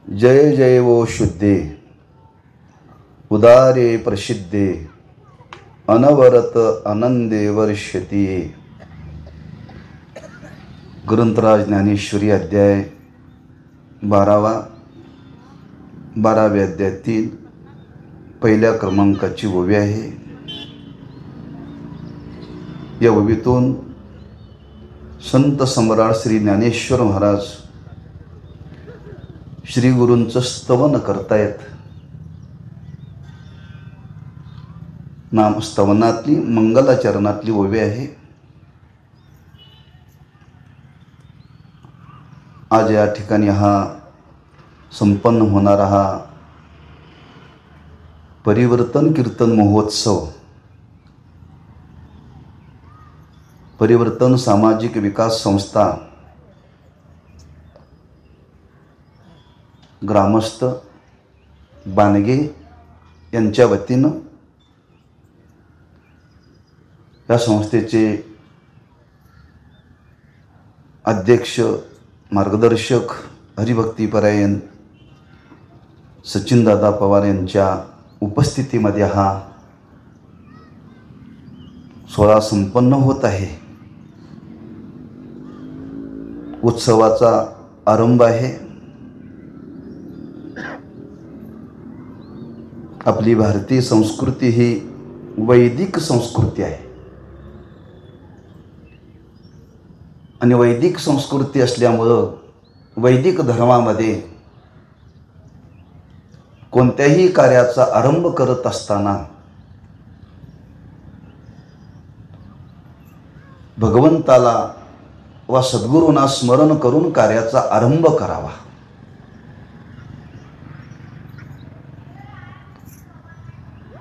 जय जय वो शुद्धे उदारे प्रसिद्धे अनवरत आनंदे वर्षती। ग्रंथराज ज्ञानेश्वरी अध्याय 12व्या अध्यायातील पहिल्या क्रमांकाची ओवी आहे। या ओवीतून संत सम्राट श्री ज्ञानेश्वर महाराज श्री गुरूंचं स्तवन करतायत। नाम स्तवनातली मंगलाचरणातली ओवी आहे। आज या ठिकाणी हा संपन्न होणारा हा परिवर्तन कीर्तन महोत्सव परिवर्तन सामाजिक विकास संस्था ग्रामस्थ बानगे यांच्या वतीनं या संस्थेचे अध्यक्ष मार्गदर्शक हरिभक्तीपरायण सचिनदादा पवार यांच्या उपस्थितीमध्ये हा सोहळा संपन्न होत आहे। उत्सवाचा आरंभ आहे। आपली भारतीय संस्कृती ही वैदिक संस्कृती आहे आणि वैदिक संस्कृती असल्यामुळं वैदिक धर्मामध्ये कोणत्याही कार्याचा आरंभ करत असताना भगवंताला वा सद्गुरूंना स्मरण करून कार्याचा आरंभ करावा।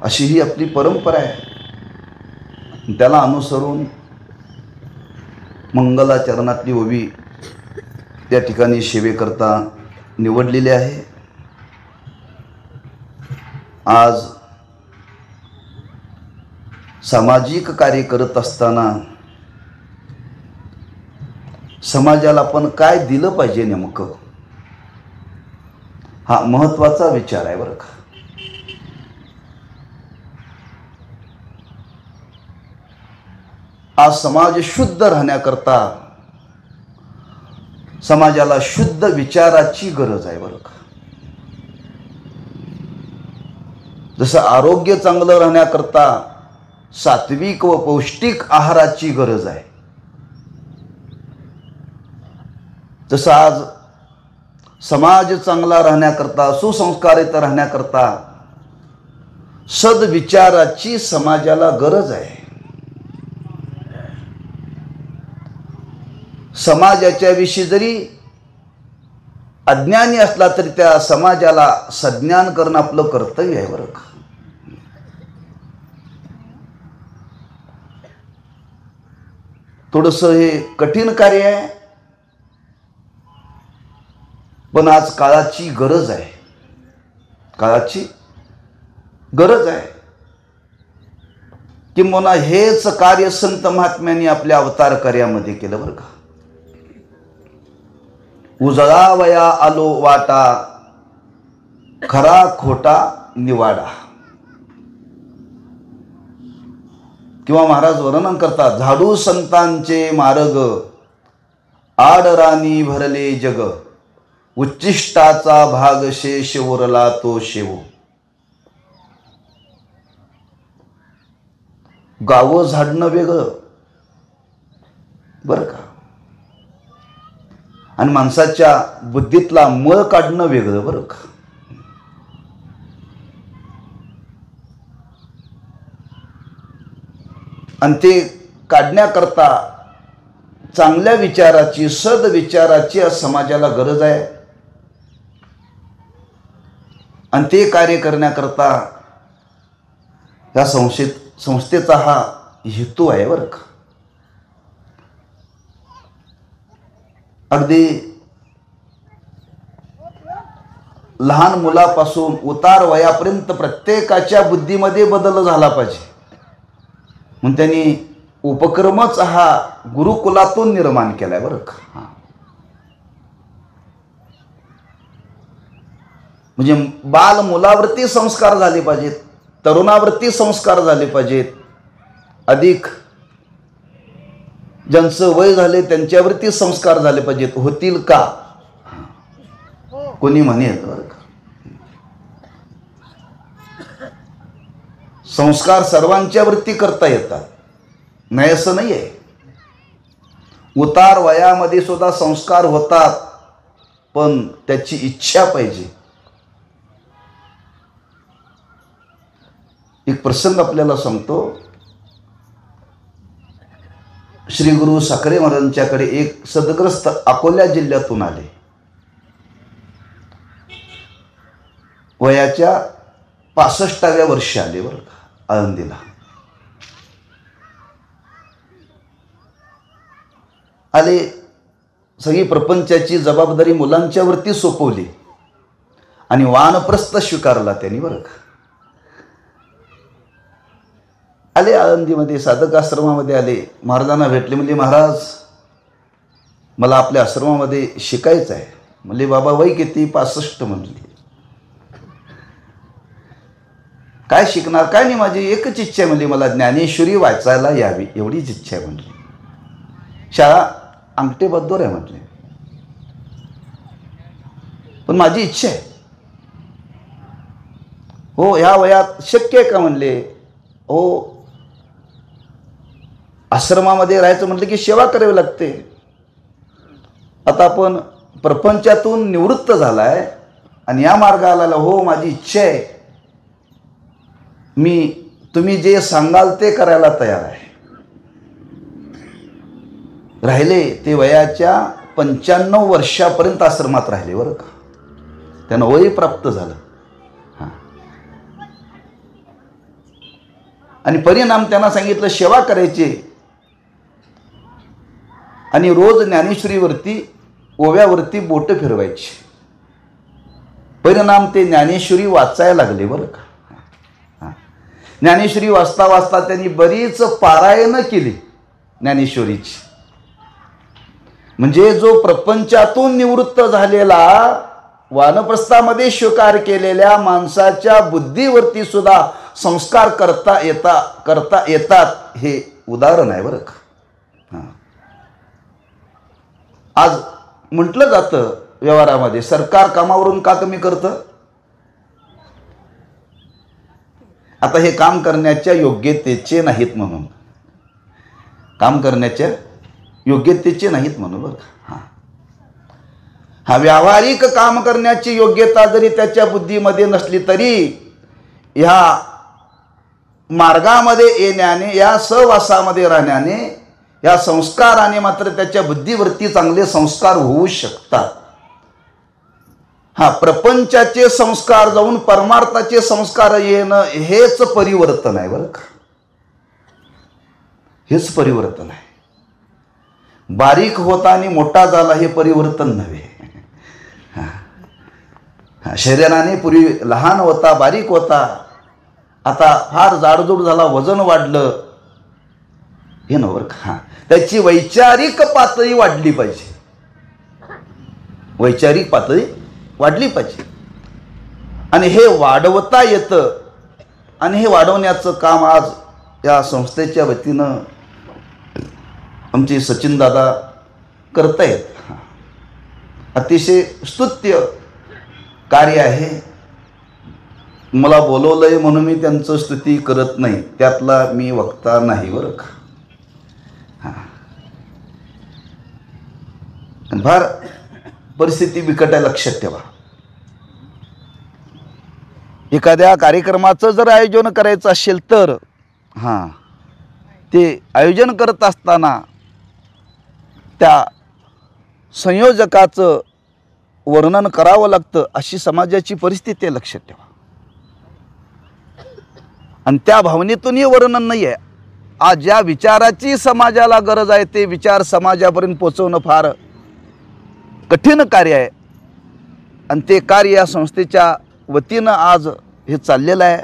अशी ही आपली परंपरा आहे। त्याला अनुसरून मंगलाचरणातली ओवी त्या ठिकाणी सेवेकरता निवडलेली आहे। आज सामाजिक कार्य करत असताना समाजाला आपण काय दिलं पाहिजे नेमकं, हा महत्त्वाचा विचार आहे बरं का। आज समाज शुद्ध राहण्याकरता समाजाला शुद्ध विचाराची गरज आहे बरं का। जसं आरोग्य चांगलं राहण्याकरता सात्विक व पौष्टिक आहाराची गरज आहे, जसं आज समाज चांगला राहण्याकरता सुसंस्कारित राहण्याकरता सद्विचाराची समाजाला गरज आहे। समाजाच्या विषयी जरी अज्ञानी असला तरी त्या समाजाला सज्ञान करणं आपलं कर्तव्य आहे बरं का। थोडंसं हे कठीण कार्य आहे, पण आज काळाची गरज आहे, काळाची गरज आहे। किंबहुना हेच कार्य संत महात्म्यांनी आपल्या अवतार कार्यामध्ये केलं बरं का। उजळावया आलो वाटा खरा खोटा निवाडा, किंवा महाराज वर्णन करतात, झाडू संतांचे मार्ग आडराणी भरले जग उच्चिष्टाचा भाग शेष उरला तो शेव। गावं झाडणं वेगळं बरं का, आणि माणसाच्या बुद्धीतला मळ काढणं वेगळं बरं का। आणि ते काढण्याकरता चांगल्या विचाराची सद्विचाराची आज समाजाला गरज आहे। आणि ते कार्य करण्याकरता या संस्थेचा हा हेतू आहे बरं का। अगदी लहान मुलापासून उतार वयापर्यंत प्रत्येकाच्या बुद्धीमध्ये बदल झाला पाहिजे, म्हणून त्यांनी उपक्रमच हा गुरुकुलातून निर्माण केलाय बरं का। म्हणजे बाल मुलावरती संस्कार झाले पाहिजेत, तरुणावरती संस्कार झाले पाहिजेत, अधिक ज्यांचं वय झाले त्यांच्यावरती संस्कार झाले पाहिजेत. होतील का? कोणी म्हणेल बरं का. संस्कार सर्वांच्यावरती करता येतात, नाही असं नाही आहे. उतार वयामध्ये सुद्धा संस्कार होतात, पण त्याची इच्छा पाहिजे. एक प्रसंग आपल्याला सांगतो. श्री गुरु साखरे महाराजांच्याकडे एक सदग्रस्त अकोला जिल्ह्यातून आले. वयाच्या 65व्या वर्षी आले बरं का आळंदीला. आले, सगळी प्रपंचाची जबाबदारी मुलांच्यावरती सोपवली आणि वानप्रस्थ स्वीकारला त्यांनी बरं का. आले आळंदीमध्ये, साधक आश्रमामध्ये आले. महाराजांना भेटले. म्हणजे महाराज मला आपल्या आश्रमामध्ये शिकायचं आहे. म्हणजे बाबा वय किती? 65 म्हणले. काय शिकणार? काय नाही, माझी एकच इच्छा आहे म्हणली, मला ज्ञानेश्वरी वाचायला यावी एवढीच इच्छा आहे म्हणली. शाळा अंगठेबद्दोर आहे म्हटले, पण माझी इच्छा आहे. हो, ह्या वयात शक्य आहे का म्हणले. हो, आश्रमामध्ये राहायचं म्हटलं की सेवा करावी लागते. आता आपण प्रपंचातून निवृत्त झालाय आणि या मार्गाला आला. हो, माझी इच्छा आहे, तुम्ही जे सांगाल ते करायला तयार आहे. राहिले ते वयाच्या 95 वर्षापर्यंत आश्रमात राहिले बरं का. त्यांना वय प्राप्त झालं. आणि परिणाम त्यांना सांगितलं सेवा करायची आणि रोज ज्ञानेश्वरीवरती ओव्यावरती बोट फिरवायची. परिणाम ते ज्ञानेश्वरी वाचायला लागले बरं का. ज्ञानेश्वरी वाचता वाचता त्यांनी बरीच पारायणं केली ज्ञानेश्वरीची. म्हणजे जो प्रपंचातून निवृत्त झालेला, वानप्रस्थामध्ये स्वीकार केलेल्या माणसाच्या बुद्धीवरती सुद्धा संस्कार करता येतात हे उदाहरण आहे बरं का. आज म्हटलं जातं व्यवहारामध्ये, सरकार कामावरून का कमी करतं? आता हे काम करण्याच्या योग्यतेचे नाहीत म्हणून, काम करण्याच्या योग्यतेचे नाहीत म्हणून बरं का. हा व्यावहारिक काम करण्याची योग्यता जरी त्याच्या बुद्धीमध्ये नसली तरी ह्या मार्गामध्ये येण्याने, या सहवासामध्ये राहण्याने, या संस्काराने मात्र त्याच्या बुद्धीवरती चांगले संस्कार होऊ शकतात. हा प्रपंचाचे संस्कार जाऊन परमार्थाचे संस्कार येणं हेच परिवर्तन आहे बरं का. हेच परिवर्तन आहे. बारीक होता आणि मोठा झाला हे परिवर्तन नव्हे. शरीराने पूर्वी लहान होता, बारीक होता, आता फार जाडजूड झाला, वजन वाढलं, हे न बरं का. त्याची वैचारिक पातळी वाढली पाहिजे. वैचारिक पातळी वाढली पाहिजे आणि हे वाढवता येतं. आणि हे वाढवण्याचं काम आज या संस्थेच्या वतीनं आमचे सचिन दादा करतायत. अतिशय स्तुत्य कार्य आहे. मला बोलवलंय म्हणून मी त्यांचं स्तुती करत नाही, त्यातला मी वक्ता नाही बरं का. फार परिस्थिती बिकट आहे, लक्षात ठेवा. एखाद्या कार्यक्रमाचं जर आयोजन करायचं असेल तर ते आयोजन करत असताना त्या संयोजकाचं वर्णन करावं लागतं, अशी समाजाची परिस्थिती आहे, लक्षात ठेवा. आणि त्या भावनेतून हे वर्णन नाही आहे. आज ज्या विचाराची समाजाला गरज आहे ते विचार समाजापर्यंत पोहोचवणं फार कठीण कार्य आहे. आणि ते कार्य या संस्थेच्या वतीनं आज हे चाललेलं आहे.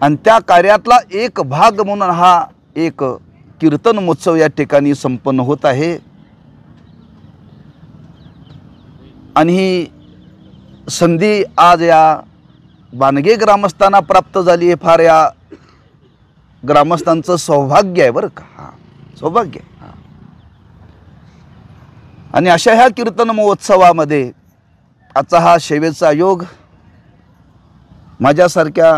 आणि त्या कार्यातला एक भाग म्हणून हा एक कीर्तन महोत्सव या ठिकाणी संपन्न होत आहे. आणि ही संधी आज या बानगे ग्रामस्थांना प्राप्त झाली आहे. फार या ग्रामस्थांचं सौभाग्य आहे बरं का, सौभाग्य. आणि अशा ह्या कीर्तन महोत्सवामध्ये आजचा हा सेवेचा योग माझ्यासारख्या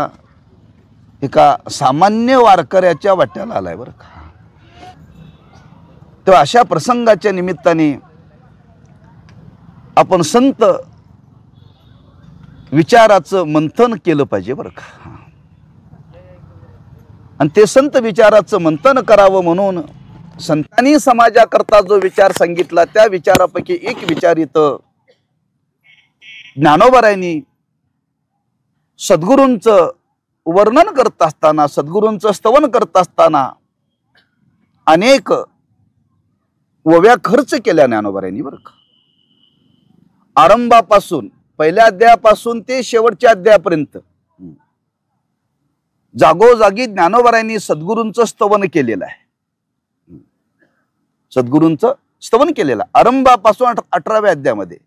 एका सामान्य वारकऱ्याच्या वाट्याला आलाय बरं का. तेव्हा अशा प्रसंगाच्या निमित्ताने आपण संत विचाराचं मंथन केलं पाहिजे बरं का. आणि ते संत विचाराचं मंथन करावं म्हणून संतांनी समाजाकरता जो विचार सांगितला त्या विचारापैकी एक विचार इथं ज्ञानोबारायांनी सद्गुरूंचं वर्णन करत असताना, सद्गुरूंचं स्तवन करत असताना अनेक ओव्या खर्च केल्या ज्ञानोबारायांनी बरं का. आरंभापासून पहिल्या अध्यायापासून ते शेवटच्या अध्यायापर्यंत जागोजागी ज्ञानोबारायांनी सद्गुरूंचं स्तवन केलेलं आहे. सद्गुरूंचं स्तवन केलेलं आरंभापासून 18व्या अध्यायामध्ये.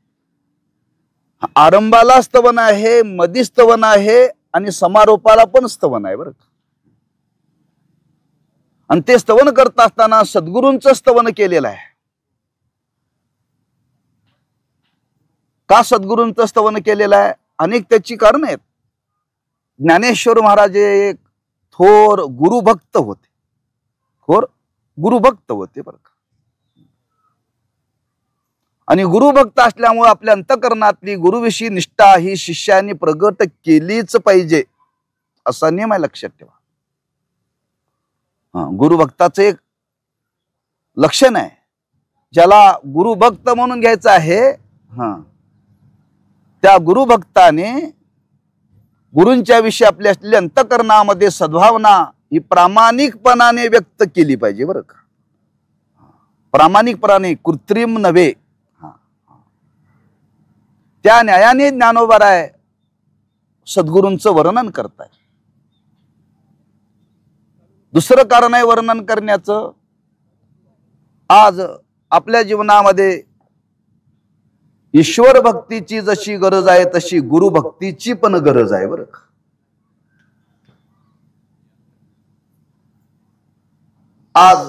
आरंभाला स्तवन आहे, मधी स्तवन आहे आणि समारोपाला पण स्तवन आहे बरं. आणि ते स्तवन करत असताना सद्गुरूंचं स्तवन केलेलं आहे. का सद्गुरूंचं स्तवन केलेलं आहे? अनेक त्याची कारण आहेत. ज्ञानेश्वर महाराज एक थोर गुरुभक्त होते, थोर गुरुभक्त होते बरं का. आणि गुरुभक्त असल्यामुळे आपल्या अंतःकरणातली गुरुविषयी निष्ठा ही शिष्याने प्रगट केलीच पाहिजे असा नियम आहे, लक्षात ठेवा. गुरुभक्ताचं एक लक्षण आहे, ज्याला गुरुभक्त म्हणून घ्यायचं आहे त्या गुरुभक्ताने गुरूंच्या विषयी आपल्या असलेल्या अंतःकरणामध्ये सद्भावना ही प्रामाणिकपणाने व्यक्त केली पाहिजे बरं का. प्रामाणिकपणाने, कृत्रिम नव्हे. त्या न्यायाने ज्ञानोबाराय सद्गुरूंचं वर्णन करताय. दुसरं कारण आहे वर्णन करण्याचं, आज आपल्या जीवनामध्ये ईश्वर भक्तीची जशी गरज आहे तशी गुरुभक्तीची पण गरज आहे बरं का. आज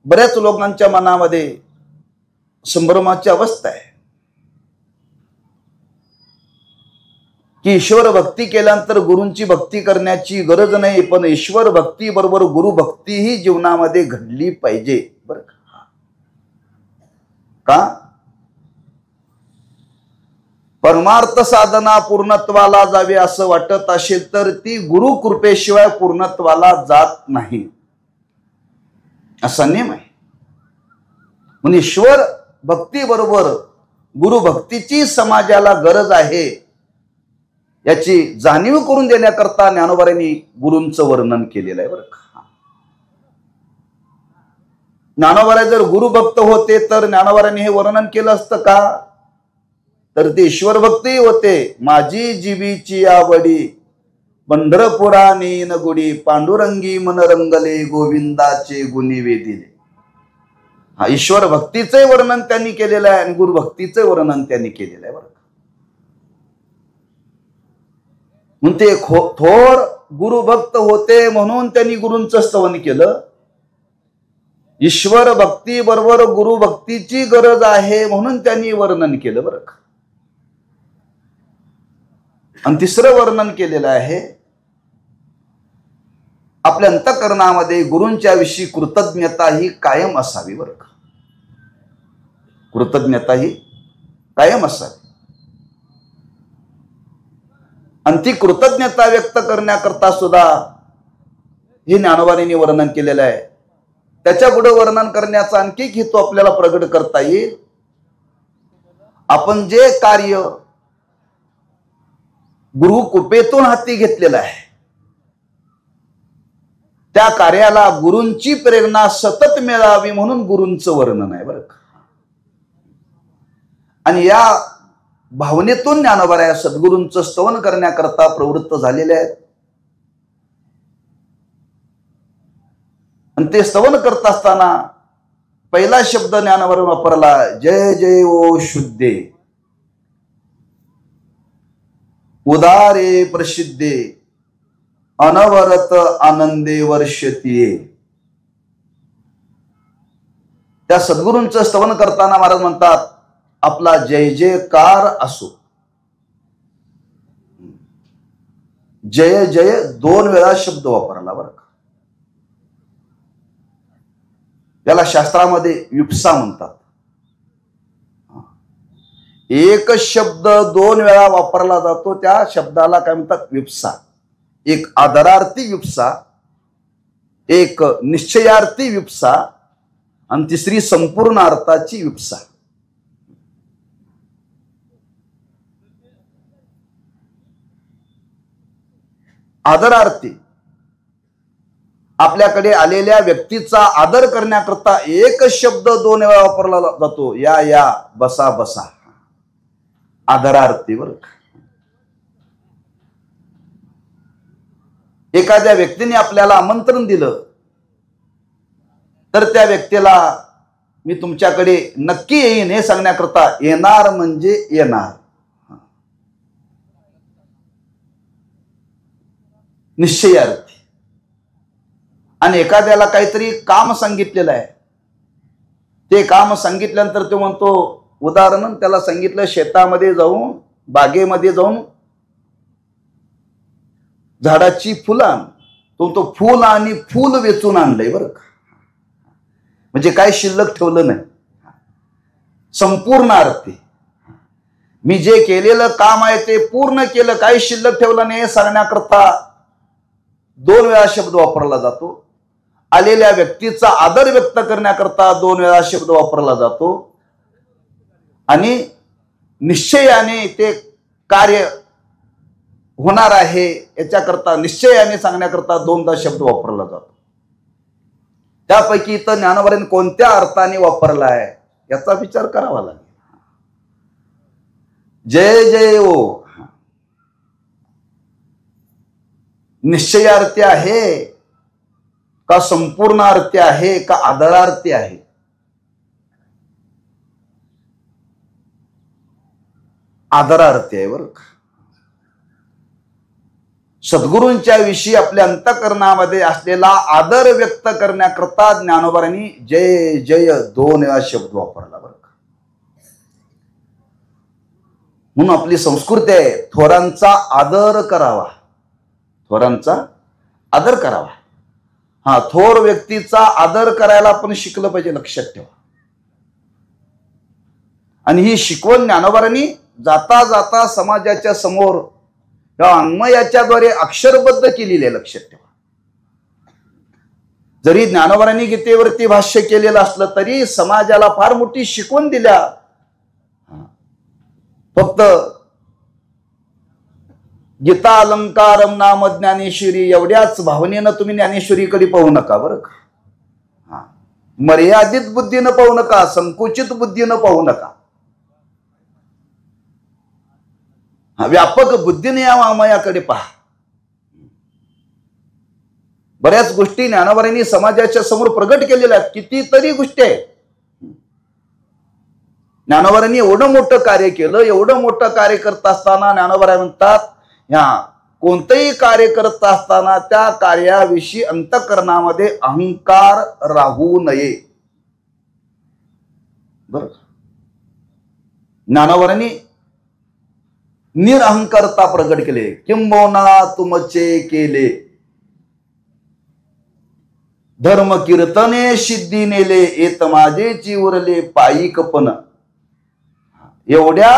बऱ्याच लोकांच्या मनामध्ये संभ्रमाची अवस्था आहे की ईश्वर भक्ती केल्यानंतर गुरूंची भक्ती करण्याची गरज नाही, पण ईश्वर भक्ती बरोबर गुरुभक्ती ही जीवनामध्ये घडली पाहिजे बरं का. परमार्थ साधना पूर्णत्वाला जावी असं वाटत असेल तर ती गुरु कृपेशिवाय पूर्णत्वाला जात नाही असा नियम आहे. म्हणजे ईश्वर भक्ती बरोबर गुरुभक्तीची समाजाला गरज आहे याची जाणीव करून देण्याकरता ज्ञानोबारायांनी गुरूंचं वर्णन केलेलं आहे बरं का. ज्ञानोबाराय जर गुरुभक्त होते तर ज्ञानोबारायांनी हे वर्णन केलं असतं का? तर ते ईश्वर भक्ती होते. माझी जीवीची आवडी पंढरपुरा नेन गुडी, पांडुरंगी मन रंगले, गोविंदाचे गुणी वेदिले. हा ईश्वर भक्तीचे वर्णन त्यांनी केलेलं आहे आणि गुरुभक्तीचे वर्णन त्यांनी केलेलं आहे बरं. म्हणून ते थोर गुरुभक्त होते म्हणून त्यांनी गुरूंचं स्तवन केलं. ईश्वर भक्ती बरोबर गुरुभक्तीची गरज आहे म्हणून त्यांनी वर्णन केलं बरं का. आणि तिसरं वर्णन केलेलं आहे, आपल्या अंतःकरणामध्ये गुरूंच्या विषयी कृतज्ञता ही कायम असावी बरं का. कृतज्ञता ही कायम असावी. आणि ती कृतज्ञता व्यक्त करण्याकरता सुद्धा हे ज्ञानोबारायांनी वर्णन केलेलं आहे. त्याच्या पुढे वर्णन करण्याचा आणखी एक हेतू आपल्याला प्रगट करता येईल. आपण जे कार्य गुरु कृपेतून हाती घेतलेलं आहे त्या कार्याला गुरूंची प्रेरणा सतत मिळावी म्हणून गुरूंचं वर्णन आहे बरं का. आणि या भावनेतून ज्ञानोबाराय सद्गुरूंचं स्तवन करण्याकरता प्रवृत्त झालेले आहेत. आणि ते स्तवन करत असताना पहिला शब्द ज्ञानोबाराय वापरला, जय जय ओ शुद्धे. उदारे प्रसिद्धे अनवरत आनंदे वर्षतीये. त्या सद्गुरूंचं स्तवन करताना महाराज म्हणतात आपला जय जयकार असो. जय जय 2 वेळा शब्द वापरला बरं का. त्याला शास्त्रामध्ये विप्सा म्हणतात. एक शब्द 2 वेळा वापरला जातो त्या शब्दाला काय म्हणतात विप्सा. एक आदरार्थी विप्सा, एक निश्चयार्थी विप्सा आणि तिसरी संपूर्ण अर्थाची विप्सा. आदरार्थी आपल्याकडे आलेल्या व्यक्तीचा आदर करण्याकरता एक शब्द 2 वेळा वापरला जातो. या या बसा बसा. आदरार्थी बरं. एखाद्या व्यक्तीने आपल्याला आमंत्रण दिलं तर त्या व्यक्तीला मी तुमच्याकडे नक्की येईन हे सांगण्याकरता येणार म्हणजे येणार. निश्चयार्थी. आणि एखाद्याला काहीतरी काम सांगितलेलं आहे, ते काम सांगितल्यानंतर तो म्हणतो, उदाहरण त्याला सांगितलं शेतामध्ये जाऊन बागेमध्ये जाऊन झाडाची फुलं आण. तो फुल आणि फूल वेचून आणलंय बरं का. म्हणजे काय शिल्लक ठेवलं नाही. संपूर्ण अर्थी. मी जे केलेलं काम आहे ते पूर्ण केलं, काही शिल्लक ठेवलं नाही सांगण्याकरता 2 वेळा शब्द वापरला जातो. आलेल्या व्यक्तीचा आदर व्यक्त करण्याकरता 2 वेळा शब्द वापरला जातो. आणि निश्चयाने ते कार्य होणार आहे याच्याकरता निश्चयाने सांगण्याकरता 2दा शब्द वापरला जातो. त्यापैकी इथं ज्ञानोबांनी कोणत्या अर्थाने वापरला आहे याचा विचार करावा लागेल. जय जय ओ निश्चयार्थी आहे का संपूर्ण अर्थी आहे का आदरार्थी आहे? आदरार्थी आहे बरं का. सद्गुरूंच्या विषयी आपल्या अंतःकरणामध्ये असलेला आदर व्यक्त करण्याकरता ज्ञानोबांनी जय जय 2 वेळा शब्द वापरला बरं का. म्हणून आपली संस्कृती आहे थोरांचा आदर करावा. थोरांचा आदर करावा. हा, थोर व्यक्तीचा आदर करायला आपण शिकलं पाहिजे, लक्षात ठेवा. आणि ही शिकवण ज्ञानोबांनी जाता जाता समाजाच्या समोर अन्वयाच्याद्वारे अक्षरबद्ध केलेली आहे, लक्षात ठेवा. जरी ज्ञानोबांनी गीतेवरती भाष्य केलेलं असलं तरी समाजाला फार मोठी शिकवण दिल्या. फक्त गीता अलंकारम नाम ज्ञानेश्वरी एवढ्याच भावनेनं तुम्ही ज्ञानेश्वरीकडे पाहू नका बरं का. मर्यादित बुद्धीनं पाहू नका, संकुचित बुद्धीनं पाहू नका. व्यापक बुद्धीने या वाङ्मयाकडे पहा. बऱ्याच गोष्टी ज्ञानोबांनी समाजाच्या समोर प्रगट केलेल्या आहेत. कितीतरी गोष्टी आहेत. ज्ञानोबांनी एवढं मोठं कार्य केलं. एवढं मोठं कार्य करत असताना ज्ञानोबा म्हणतात ह्या कोणतंही कार्य करत असताना त्या कार्याविषयी अंतःकरणामध्ये अहंकार राहू नये बरं. ज्ञानोबांनी निरअहंकारता प्रगट केले. किंबहुना तुमचे केले धर्म कीर्तने सिद्धी नेले येत माझेची उरले पायिकपण. एवढ्या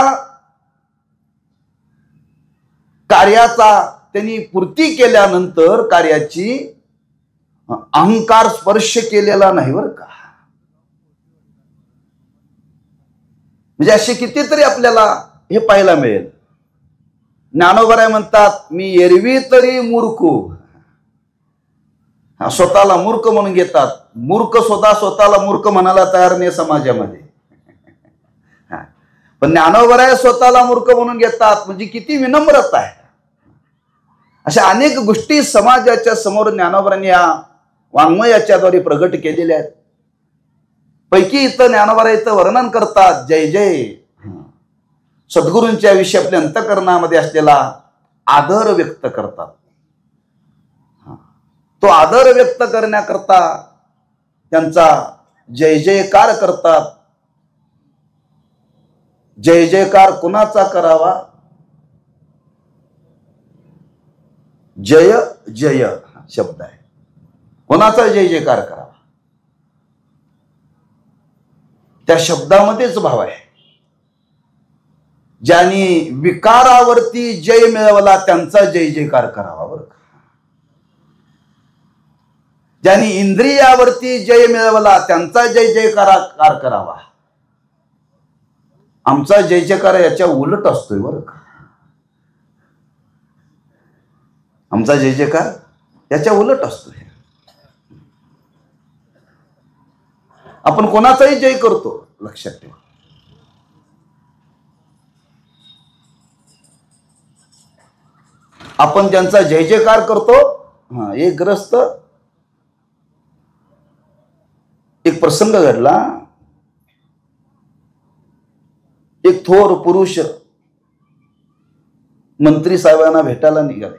कार्याचा त्यांनी पूर्ती केल्यानंतर कार्याची अहंकार स्पर्श केलेला नाही बरं का. म्हणजे असे कितीतरी आपल्याला हे पाहायला मिळेल. ज्ञानोबा म्हणतात मी एरवी तरी मूर्ख. स्वतःला मूर्ख म्हणून घेतात. मूर्ख स्वतःला मूर्ख म्हणायला तयार नाही समाजामध्ये. पण ज्ञानोबा स्वतःला मूर्ख म्हणून घेतात म्हणजे किती विनम्रता आहे. अशा अनेक गोष्टी समाजाच्या समोर ज्ञानोबांनी या वाङ्मयाच्याद्वारे प्रगट केलेल्या आहेत. पैकी इथं ज्ञानोबा इथं वर्णन करतात जय जय सद्गुरूंच्या विषयी आपल्या अंतःकरणामध्ये असलेला आदर व्यक्त करतात. तो आदर व्यक्त करण्याकरता त्यांचा जय जयकार करतात. जय जयकार कुणाचा करावा? जय जय शब्द आहे. कोणाचा जय जयकार करावा? त्या शब्दामध्येच भाव आहे. ज्यांनी विकारावरती जय मिळवला त्यांचा जय जयकार करावा. बरं का? ज्यांनी इंद्रियावरती जय मिळवला त्यांचा जय जयकार करावा. आमचा जय जयकार याच्या उलट असतोय. बरं का? आमचा जय जयकार याच्या उलट असतोय. आपण कोणाचाही जय करतो, लक्षात ठेवा. आपण ज्यांचा जय जयकार करतो, एक ग्रस्त एक प्रसंग घडला. एक थोर पुरुष मंत्री साहेबांना भेटायला निघाले.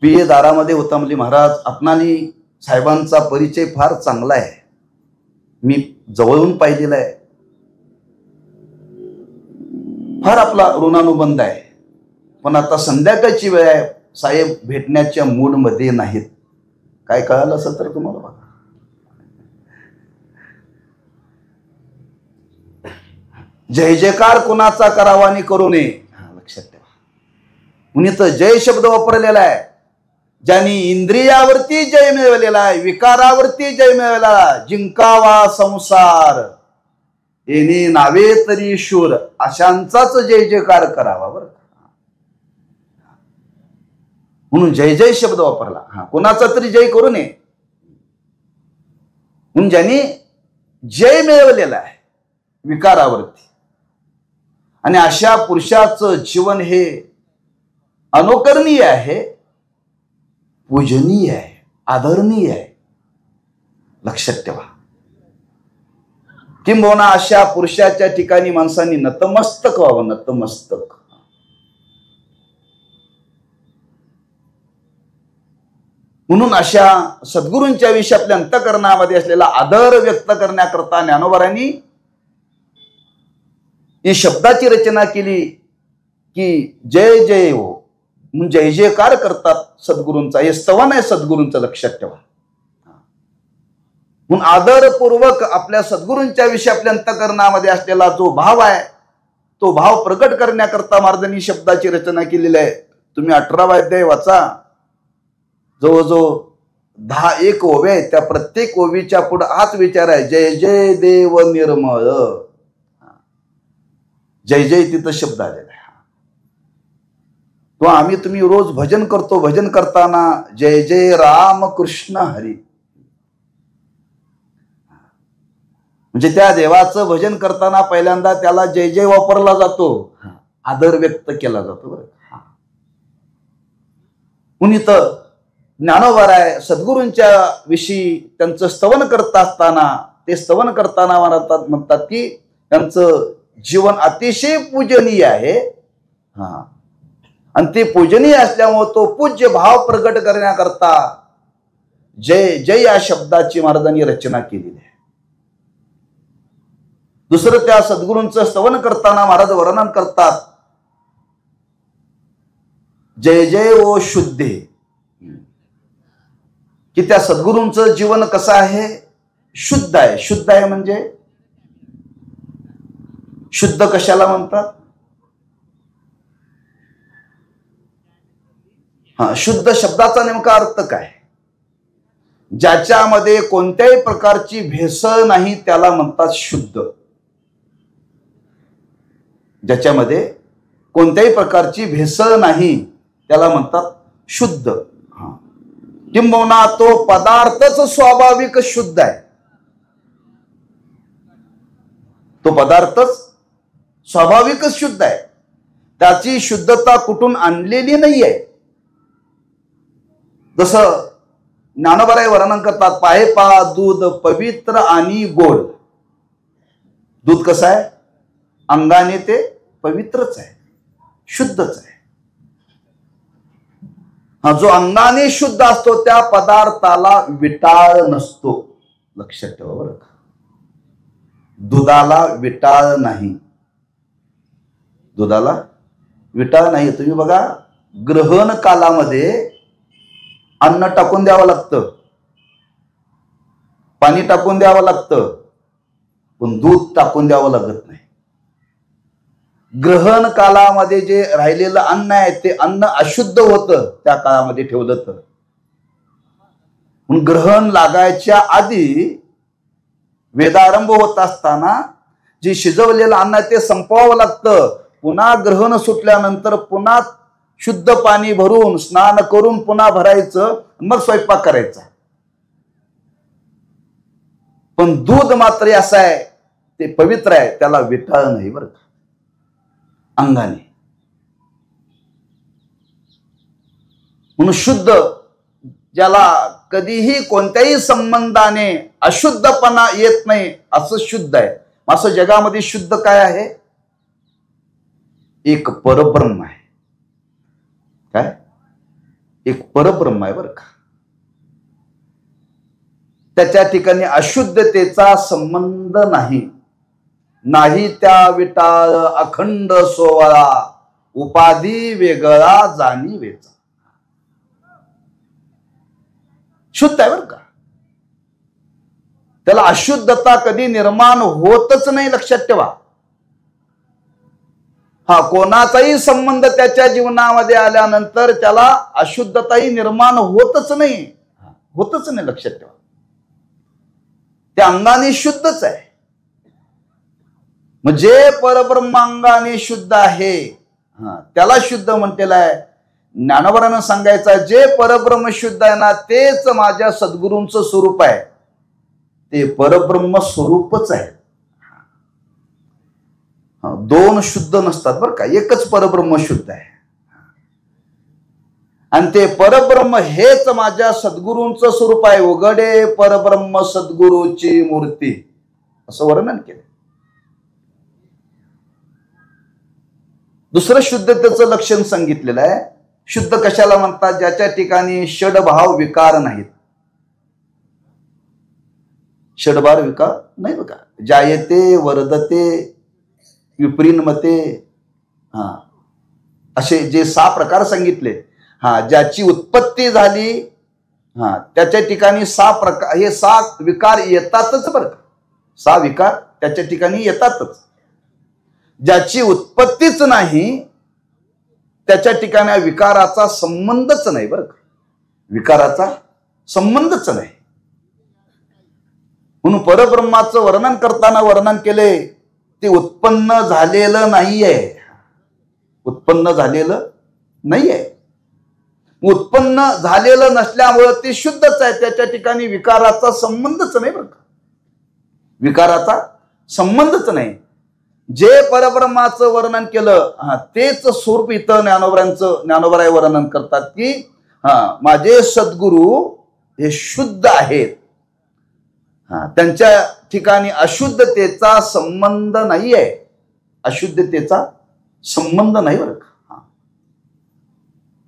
पिये दारामध्ये होता. म्हणजे महाराज, आपणाली साहेबांचा परिचय फार चांगला आहे, मी जवळून पाहिलेला आहे, फार आपला ऋणानुबंध आहे, पण आता संध्याकाळची वेळ आहे, साहेब भेटण्याच्या मूड मध्ये नाहीत. काय कळालं असं तर तुम्हाला बघा. जय जयकार कुणाचा करावा आणि करू नये, लक्षात ठेवा. म्हणून तर जय शब्द वापरलेला आहे. ज्यांनी इंद्रियावरती जय मिळवलेला आहे, विकारावरती जय मिळवलेला, जिंकावा संसार येणे नावे तरी शूर, अशांचाच जय जयकार करावा. बरं, म्हणून जय जय शब्द वापरला. कोणाचा तरी जय करू नये. म्हणून ज्यांनी जय मिळवलेला आहे विकारावरती, आणि अशा पुरुषाचं जीवन हे अनुकरणीय आहे, पूजनीय आहे, आदरणीय आहे. लक्षात ठेवा. किंबहुना अशा पुरुषाच्या ठिकाणी माणसांनी नतमस्तक व्हावं. नतमस्तक. म्हणून अशा सद्गुरूंच्या विषयी आपल्या अंतःकरणामध्ये असलेला आदर व्यक्त करण्याकरता ज्ञानोबांनी ही शब्दाची रचना केली की जय जय हो, म्हणून जय जयकार करतात सद्गुरूंचा. हे स्तवन आहे सद्गुरूंचं, लक्षात ठेवा. म्हणून आदरपूर्वक आपल्या सद्गुरूंच्या विषयी आपल्या अंतःकरणामध्ये असलेला जो भाव आहे, तो भाव प्रकट करण्याकरता महाराजांनी शब्दाची रचना केलेली आहे. तुम्ही 18वा अध्याय वाचा. जवळजवळ 10-1 ओव्या आहेत. त्या प्रत्येक ओवीच्या पुढे हाच विचार आहे, जय जय देव निर्मळ. जय जय तिथं शब्द आलेला आहे. तो आम्ही तुम्ही रोज भजन करतो. भजन करताना जय जय राम कृष्ण हरी, म्हणजे त्या देवाचं भजन करताना पहिल्यांदा त्याला जय जय वापरला जातो, आदर व्यक्त केला जातो. बरं, म्हणून इथं ज्ञानोबा आहे सद्गुरूंच्या विषयी त्यांचं स्तवन करत असताना, ते स्तवन करताना म्हणतात की त्यांचं जीवन अतिशय पूजनीय आहे. आणि ते पूजनीय असल्यामुळे तो पूज्य भाव प्रकट करण्याकरता जय जय या शब्दाची महाराजांनी रचना केलेली आहे. दुसरं, त्या सद्गुरूंचं स्तवन करताना महाराज वर्णन करतात, जय जय ओ शुद्धे, की त्या सद्गुरूंचं जीवन कसं आहे? शुद्ध आहे. शुद्ध आहे म्हणजे शुद्ध कशाला म्हणतात? शुद्ध शब्दाचा नेमका अर्थ काय? ज्याच्यामध्ये कोणत्याही प्रकारची भेसळ नाही त्याला म्हणतात शुद्ध. ज्याच्यामध्ये कोणत्याही प्रकारची भेसळ नाही त्याला म्हणतात शुद्ध. किंबहुना तो पदार्थच स्वाभाविक शुद्ध आहे. तो पदार्थच स्वाभाविकच शुद्ध आहे. त्याची शुद्धता कुठून आणलेली नाही आहे. जसं ज्ञानोबा वर्णन करतात, पाहे पहा दूध पवित्र आणि गोड. दूध कसं आहे? अंगाने ते पवित्रच आहे, शुद्धच आहे. हा, जो अंगाने शुद्ध असतो त्या पदार्थाला विटाळ नसतो. लक्षात ठेवा बरं का. दुधाला विटाळ नाही. दुधाला विटाळ नाही. तुम्ही बघा, ग्रहण कालामध्ये अन्न टाकून द्यावं लागतं, पाणी टाकून द्यावं लागतं, पण दूध टाकून द्यावं लागत नाही. ग्रहण कालामध्ये जे राहिलेलं अन्न आहे ते अन्न अशुद्ध होतं त्या काळामध्ये ठेवलं तर. म्हणून ग्रहण लागायच्या आधी वेदारंभ होत असताना जे शिजवलेलं अन्न आहे ते संपवावं लागतं. पुन्हा ग्रहण सुटल्यानंतर पुन्हा शुद्ध पाणी भरून स्नान करून पुन्हा भरायचं, मग स्वयंपाक करायचा. पण दूध मात्र असं आहे, ते पवित्र आहे, त्याला विटाळ नाही बरं का. अंगाने म्हणून शुद्ध, ज्याला कधीही कोणत्याही संबंधाने अशुद्धपणा येत नाही असं शुद्ध आहे. असं जगामध्ये शुद्ध काय आहे? एक परब्रह्म आहे. काय? एक परब्रह्म आहे बरं का. त्याच्या ठिकाणी अशुद्धतेचा संबंध नाही. नाही त्या विटाळ अखंड सोवळा, उपाधी वेगळा जाणीवेचा. शुद्ध आहे बरं का. त्याला अशुद्धता कधी निर्माण होतच नाही. लक्षात ठेवा. हा, कोणाचाही संबंध त्याच्या जीवनामध्ये आल्यानंतर त्याला अशुद्धताही निर्माण होतच नाही. होतच नाही. लक्षात ठेवा. त्या अंगाने शुद्धच आहे. म्हणजे परब्रह्मांगाने शुद्ध आहे, त्याला शुद्ध म्हटलेलं आहे. ज्ञानोबारानं सांगायचं, जे परब्रह्म शुद्ध आहे ना तेच माझ्या सद्गुरूंचं स्वरूप आहे. ते परब्रह्म स्वरूपच आहे. दोन शुद्ध नसतात बरं का, एकच परब्रह्म शुद्ध आहे. आणि ते परब्रह्म हेच माझ्या सद्गुरूंचं स्वरूप आहे. उघडे परब्रह्म सद्गुरूची मूर्ती, असं वर्णन केलं. दुसरं शुद्धतेचं लक्षण सांगितलेलं आहे. शुद्ध कशाला म्हणतात? ज्याच्या ठिकाणी षडभाव विकार नाहीत. षडभाव विकार नाही बघा. जायते वर्धते विप्रीन्मते, असे जे 6 प्रकार सांगितले. ज्याची उत्पत्ती झाली, त्याच्या ठिकाणी 6 प्रकार, हे 6 विकार येतातच बरं का. 6 विकार त्याच्या ठिकाणी येतातच. ज्याची उत्पत्तीच नाही त्याच्या ठिकाणी विकाराचा संबंधच नाही बरं का. विकाराचा संबंधच नाही. म्हणून परब्रह्माचं वर्णन करताना वर्णन केले, ते उत्पन्न झालेलं नाहीये. उत्पन्न झालेलं नाहीये. उत्पन्न झालेलं नसल्यामुळे ते शुद्धच आहे. त्याच्या ठिकाणी विकाराचा संबंधच नाही बरं का. विकाराचा संबंधच नाही. जे परब्रह्माचं वर्णन केलं तेच स्वरूप इथं ज्ञानोबराय वर्णन करतात की माझे सद्गुरू हे शुद्ध आहेत. त्यांच्या ठिकाणी अशुद्धतेचा संबंध नाही आहे. अशुद्धतेचा संबंध नाही बरं का.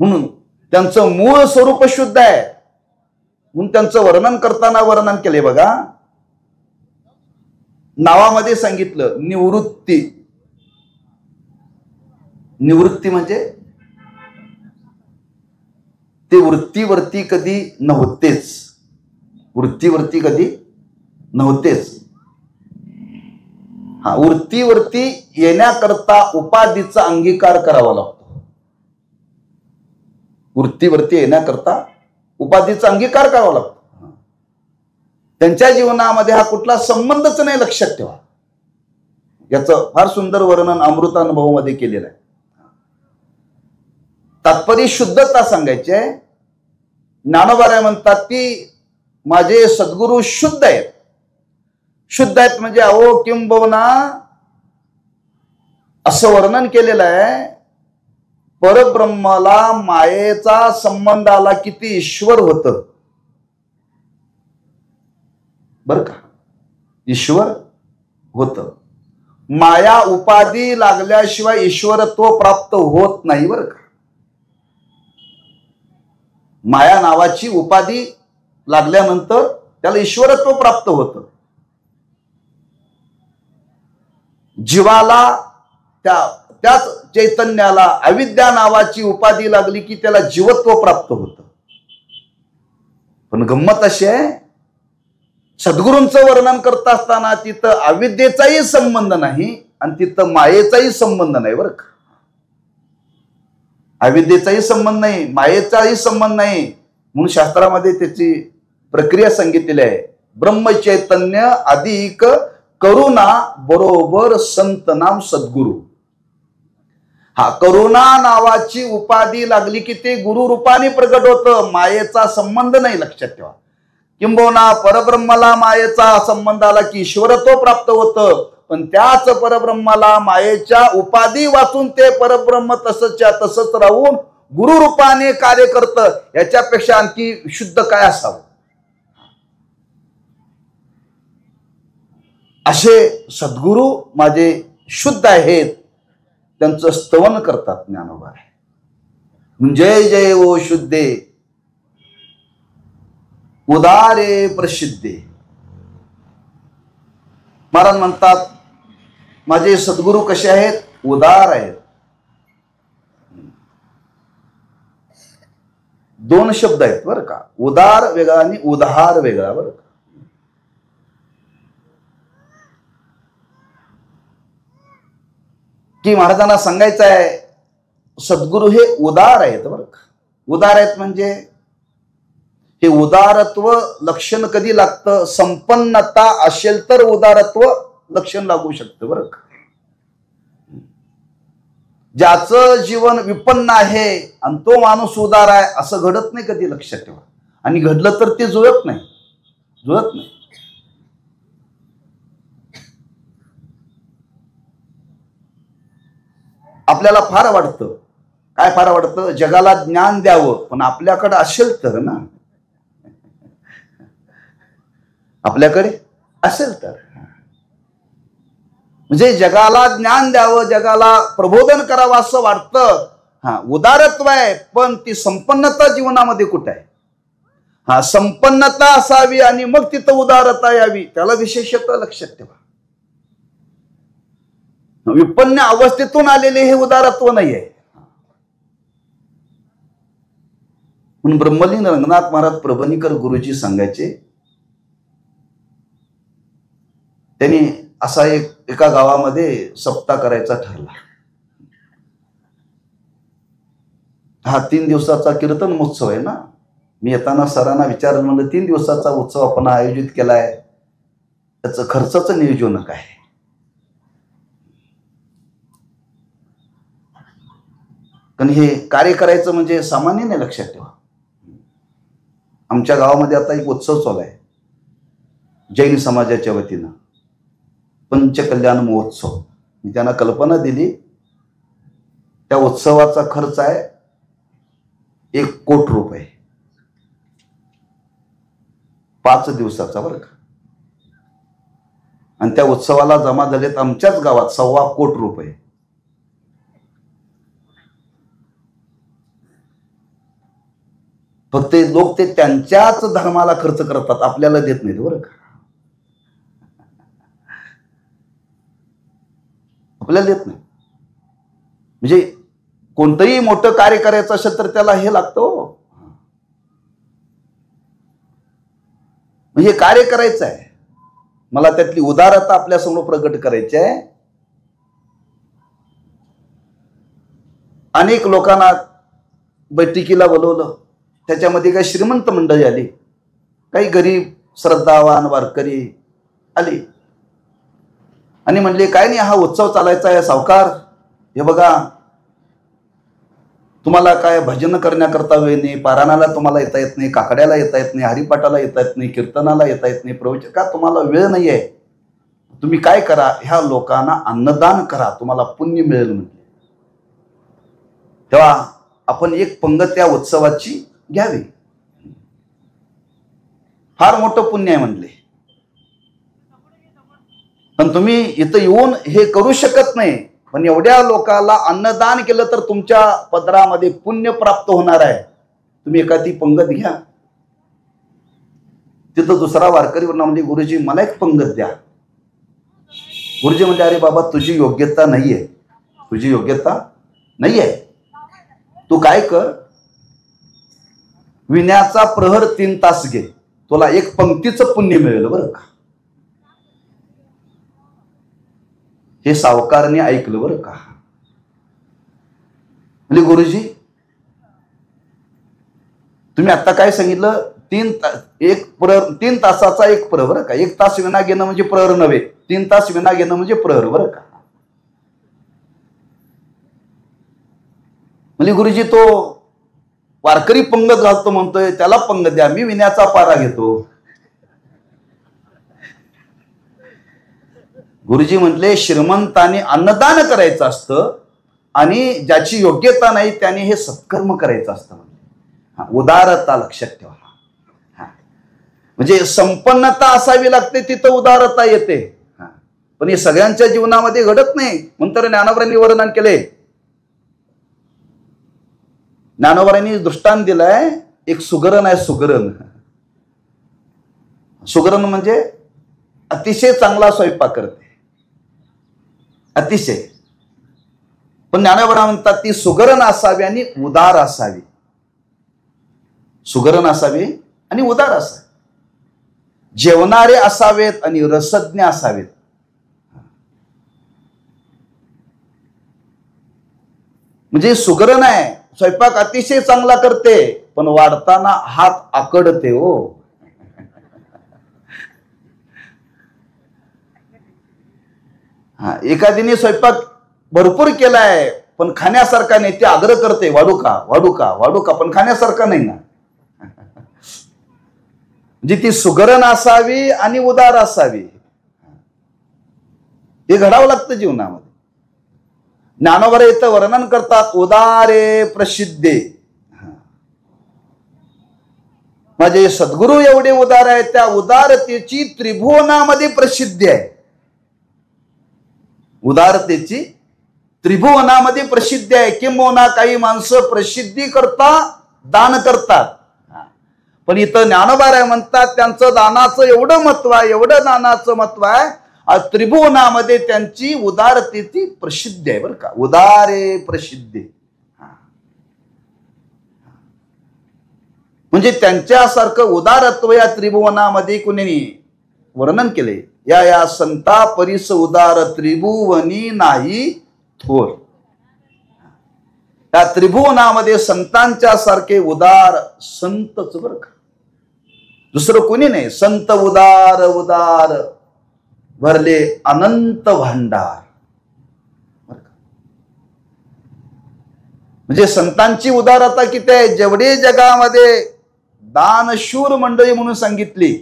म्हणून त्यांचं मूळ स्वरूप शुद्ध आहे. म्हणून त्यांचं वर्णन करताना वर्णन केले बघा. नावामध्ये सांगितलं निवृत्ती. निवृत्ती म्हणजे ते वृत्तीवरती कधी नव्हतेच. वृत्तीवरती कधी नव्हतेच. वृत्तीवरती येण्याकरता उपाधीचा अंगीकार करावा लागतो. वृत्तीवरती येण्याकरता उपाधीचा अंगीकार करावा लागतो. त्यांच्या जीवनामध्ये हा कुठला संबंधच नाही. लक्षात ठेवा. याचं फार सुंदर वर्णन अमृतानुभवामध्ये केलेलं आहे. तात्पर्य शुद्धता सांगायची आहे. ज्ञानोबा म्हणतात की माझे सद्गुरू शुद्ध आहेत. शुद्ध आहेत म्हणजे अहो किंबहुना असं वर्णन केलेलं आहे. परब्रह्माला मायेचा संबंध आला किती ईश्वर होत बर का. ईश्वर होत. माया उपाधी लागल्याशिवाय ईश्वरत्व प्राप्त होत नाही बरं का. माया नावाची उपाधी लागल्यानंतर त्याला ईश्वरत्व प्राप्त होतं. जीवाला त्याच चैतन्याला अविद्या नावाची उपाधी लागली की त्याला जीवत्व प्राप्त होतं. पण गंमत अशी आहे, सद्गुरूंचं वर्णन करत असताना तिथं अविद्येचाही संबंध नाही आणि तिथं मायेचाही संबंध नाही बरं का. अविद्येचाही संबंध नाही, मायेचाही संबंध नाही. म्हणून शास्त्रामध्ये त्याची प्रक्रिया सांगितलेली आहे. ब्रह्मचैतन्य अधिक करुणा बरोबर संत नाम सद्गुरू. हा करुणा नावाची उपाधी लागली की ते गुरु रूपाने प्रगट होतं. मायेचा संबंध नाही, लक्षात ठेवा. किंबहुना परब्रह्माला मायेचा संबंध आला की ईश्वरत्व प्राप्त होतं. पण त्याच परब्रह्माला मायेच्या उपाधी वाचून ते परब्रह्म तसंच्या तसंच राहून गुरु रूपाने कार्य करतं. याच्यापेक्षा आणखी शुद्ध काय असावं. असे सद्गुरू माझे शुद्ध आहेत, त्यांचं स्तवन करतात ज्ञानोबा. जय जय ओ शुद्धे उदारे प्रसिद्धे. महाराज म्हणतात माझे सद्गुरू कसे आहेत, उदार आहेत. दोन शब्द आहेत बरं का, उदार वेगळा आणि उदार वेगळा बरं का. की महाराजांना सांगायचं आहे सद्गुरू हे उदार आहेत बरं का. उदार आहेत म्हणजे हे उदारत्व लक्षण कधी लागतं, संपन्नता असेल तर उदारत्व लक्षण लागू शकतं बरं का. ज्याचं जीवन विपन्न आहे आणि तो माणूस उदार आहे असं घडत नाही कधी, लक्षात ठेवा. आणि घडलं तर ते जुळत नाही, जुळत नाही. आपल्याला फार वाटतं, काय फार वाटतं, जगाला ज्ञान द्यावं, पण आपल्याकडे असेल तर ना, आपल्याकडे असेल तर. म्हणजे जगाला ज्ञान द्यावं, जगाला प्रबोधन करावं असं वाटतं. हा उदारत्व आहे, पण ती संपन्नता जीवनामध्ये कुठे आहे. हा संपन्नता असावी आणि मग तिथं उदारता यावी, त्याला विशेषतः लक्षात ठेवा. विपन्न अवस्थेतून आलेले हे उदारत्व नाही आहे. म्हणून ब्रह्मलीन रंगनाथ महाराज प्रभणीकर गुरुजी सांगायचे, त्यांनी असा एका गावामध्ये सप्ताह करायचा ठरला. हा 3 दिवसाचा कीर्तन महोत्सव आहे ना. मी येताना सरांना विचारलं, म्हणलं 3 दिवसाचा उत्सव आपण आयोजित केलाय, त्याचं खर्चाचं नियोजन काय. पण हे कार्य करायचं म्हणजे सामान्य नाही, लक्षात ठेवा. आमच्या गावामध्ये आता एक उत्सव चालू आहे जैन समाजाच्या वतीनं, पंचकल्याण महोत्सव. मी त्यांना कल्पना दिली, त्या उत्सवाचा खर्च आहे 1 कोटी रुपये 5 दिवसाचा बरं का. आणि त्या उत्सवाला जमा झालेत आमच्याच गावात 1.25 कोटी रुपये. फक्त लोक ते त्यांच्याच धर्माला खर्च करतात, आपल्याला देत नाहीत बरं का, आपल्याला देत नाही. म्हणजे कोणतंही मोठं कार्य करायचं असेल तर त्याला हे लागतं. म्हणजे कार्य करायचं आहे, मला त्यातली उदारता आपल्यासमोर प्रगट करायची आहे. अनेक लोकांना बैठकीला बोलवलं, त्याच्यामध्ये काही श्रीमंत मंडळी आली, काही गरीब श्रद्धावान वारकरी आली आणि म्हणले काय नाही, हा उत्सव चालायचा आहे सावकार, हे बघा तुम्हाला काय भजन करण्याकरता वेळ नाही, पारायणाला तुम्हाला येता येत नाही, काकड्याला येता येत नाही, हरिपाठाला येता येत नाही, कीर्तनाला येता येत नाही, प्रवचन का तुम्हाला वेळ नाही आहे, तुम्ही काय करा, ह्या लोकांना अन्नदान करा, तुम्हाला पुण्य मिळेल म्हटले. तेव्हा आपण एक पंगत त्या उत्सवाची घ्यावी, फार मोठं पुण्य आहे म्हणले. पण तुम्ही इथं येऊन हे करू शकत नाही, पण एवढ्या लोकाला अन्नदान केलं तर तुमच्या पदरामध्ये पुण्य प्राप्त होणार आहे. तुम्ही एखादी पंगत घ्या. तिथं दुसरा वारकरी म्हणजे गुरुजी मला एक पंगत द्या. गुरुजी म्हणजे अरे बाबा तुझी योग्यता नाहीये, तुझी योग्यता नाहीये. तू काय कर, विण्याचा प्रहर 3 तास घे, तुला एक पंक्तीचं पुण्य मिळेल बरं का. हे सावकारने ऐकलं बरं का. म्हणजे गुरुजी तुम्ही आता काय सांगितलं, 3 तासाचा एक प्रहर बरं का. 1 तास विना घेणं म्हणजे प्रहर नव्हे, 3 तास विना घेणं म्हणजे प्रहर बरं का. म्हणजे गुरुजी तो वारकरी पंगत घालतो म्हणतोय, त्याला पंगत द्या, मी विण्याचा पारा घेतो. गुरुजी म्हटले श्रीमंताने अन्नदान करायचं असतं आणि ज्याची योग्यता नाही त्याने हे सत्कर्म करायचं असतं. उदारता लक्षात ठेवा. म्हणजे संपन्नता असावी लागते, तिथं उदारता येते. पण हे सगळ्यांच्या जीवनामध्ये घडत नाही. म्हणून ज्ञानोबांनी वर्णन केले. ज्ञानोबांनी दृष्टांत दिलाय, एक सुगरण आहे. सुगरण म्हणजे अतिशय चांगला स्वयंपाक करते, अतिशय. पण ज्ञानोबा म्हणतात ती सुगरण असावी आणि उदार असावी. सुगरण असावी आणि उदार असावी. जेवणारे असावेत आणि रसज्ञ असावेत. म्हणजे सुगरण आहे, स्वयंपाक अतिशय चांगला करते, पण वाढताना हात आकडते हो. एखादीने स्वयंपाक भरपूर केलाय पण खाण्यासारखा नाही, ते आग्रह करते वाढू का वाढू का वाढू का, पण खाण्यासारखा नाही ना. म्हणजे ती सुगरण असावी आणि उदार असावी. हे घडावं लागतं जीवनामध्ये. ज्ञानोबा इथं वर्णन करतात उदारे प्रसिद्धे. म्हणजे सद्गुरू एवढे उदार आहे, त्या उदारतेची त्रिभुवनामध्ये प्रसिद्धी आहे. उदारतेची त्रिभुवनामध्ये प्रसिद्धी आहे. किंबहुना काही माणसं प्रसिद्धी करता दान करतात, पण इथं ज्ञानोबा म्हणतात त्यांचं दानाचं एवढं महत्व आहे, एवढं दानाचं महत्व आहे, त्रिभुवनामध्ये त्यांची उदारतेची प्रसिद्धी आहे बरं का. उदारे प्रसिद्धी. म्हणजे त्यांच्यासारखं उदारत्व या त्रिभुवनामध्ये कुणी वर्णन केले. या संता परिस उदार त्रिभुवनी नाही थोर. त्या त्रिभुवनामध्ये संतांच्या सारखे उदार संतच बरं का, दुसरं कोणी नाही. संत उदार उदार भरले अनंत भांडार. म्हणजे संतांची उदारता किती आहे. जेवढे जगामध्ये दानशूर मंडळी म्हणून सांगितली,